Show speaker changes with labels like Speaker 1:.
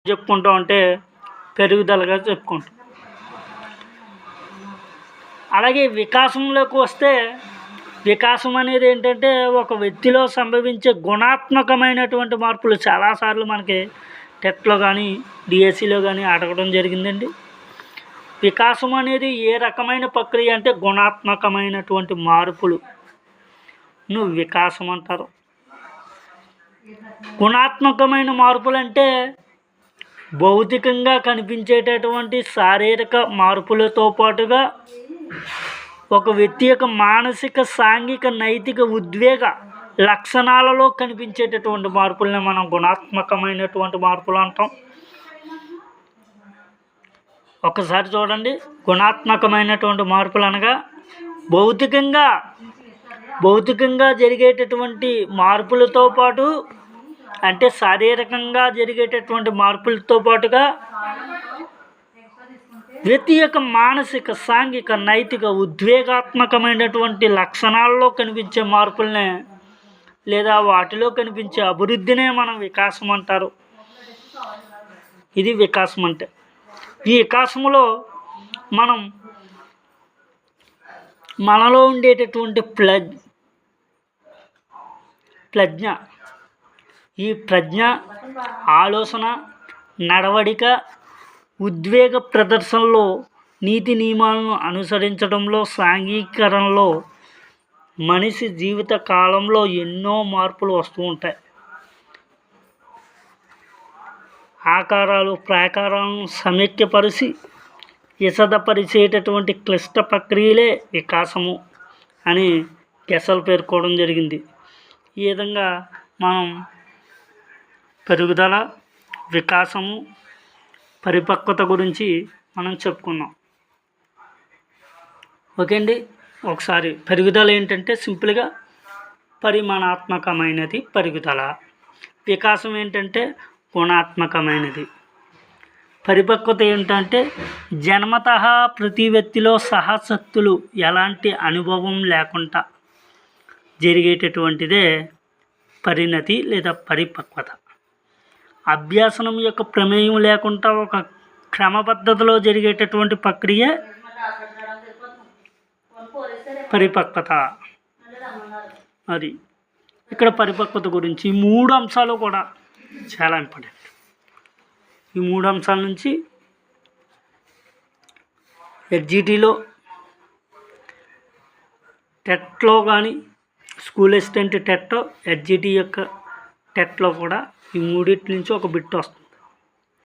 Speaker 1: చెప్పుకుంటాం అంటే పెరుగుదలగా చెప్పుకుంటాం. అలాగే వికాసంలోకి వస్తే వికాసం అనేది ఏంటంటే ఒక వ్యక్తిలో సంభవించే గుణాత్మకమైనటువంటి మార్పులు. చాలాసార్లు మనకి టెట్లో కానీ డిఎస్సిలో కానీ అడగడం జరిగిందండి. వికాసం అనేది ఏ రకమైన ప్రక్రియ అంటే గుణాత్మకమైనటువంటి మార్పులు వికాసం అంటారు. గుణాత్మకమైన మార్పులు అంటే భౌతికంగా కనిపించేటటువంటి శారీరక మార్పులతో పాటుగా ఒక వ్యక్తి యొక్క మానసిక, సాంఘిక, నైతిక, ఉద్వేగ లక్షణాలలో కనిపించేటటువంటి మార్పుల్ని మనం గుణాత్మకమైనటువంటి మార్పులు అంటాం. ఒకసారి చూడండి, గుణాత్మకమైనటువంటి మార్పులు అనగా భౌతికంగా జరిగేటటువంటి మార్పులతో పాటు, అంటే శారీరకంగా జరిగేటటువంటి మార్పులతో పాటుగా వ్యక్తి యొక్క మానసిక, సాంఘిక, నైతిక, ఉద్వేగాత్మకమైనటువంటి లక్షణాల్లో కనిపించే మార్పులనే లేదా వాటిలో కనిపించే అభివృద్ధినే మనం వికాసం అంటారు. ఇది వికాసం అంటే. ఈ వికాసములో మనలో ఉండేటటువంటి ప్రజ్ఞ, ఈ ప్రజ్ఞ, ఆలోచన, నడవడిక, ఉద్వేగ ప్రదర్శనలో, నీతి నియమాలను అనుసరించడంలో, సాంఘికరణలో మనిషి జీవిత కాలంలో ఎన్నో మార్పులు వస్తూ ఉంటాయి. ఆకారాలు, ప్రాకారాలను సమైక్యపరిచి విశదపరిచేటటువంటి క్లిష్ట ప్రక్రియలే వికాసము అని గెసెల్ పేర్కోవడం జరిగింది. ఈ విధంగా మనం పెరుగుదల, వికాసము, పరిపక్వత గురించి మనం చెప్పుకున్నాం. ఓకే అండి. ఒకసారి పెరుగుదల ఏంటంటే సింపుల్గా పరిమాణాత్మకమైనది పెరుగుదల. వికాసం ఏంటంటే గుణాత్మకమైనది. పరిపక్వత ఏంటంటే జన్మతః ప్రతి వ్యక్తిలో సహశక్తులు ఎలాంటి అనుభవం లేకుండా జరిగేటటువంటిదే పరిణతి లేదా పరిపక్వత. అభ్యాసనం యొక్క ప్రమేయం లేకుండా ఒక క్రమ పద్ధతిలో జరిగేటటువంటి ప్రక్రియ పరిపక్వత. అది ఇక్కడ పరిపక్వత గురించి ఈ 3 అంశాలు కూడా చాలా ఇంపార్టెంట్. ఈ 3 అంశాల నుంచి ఎస్జిటిలో, టెట్లో కానీ, స్కూల్ అసిస్టెంట్ టెట్, ఎస్జిటి యొక్క టెట్లో కూడా ఈ 3 నుంచి ఒక బిట్ వస్తుంది.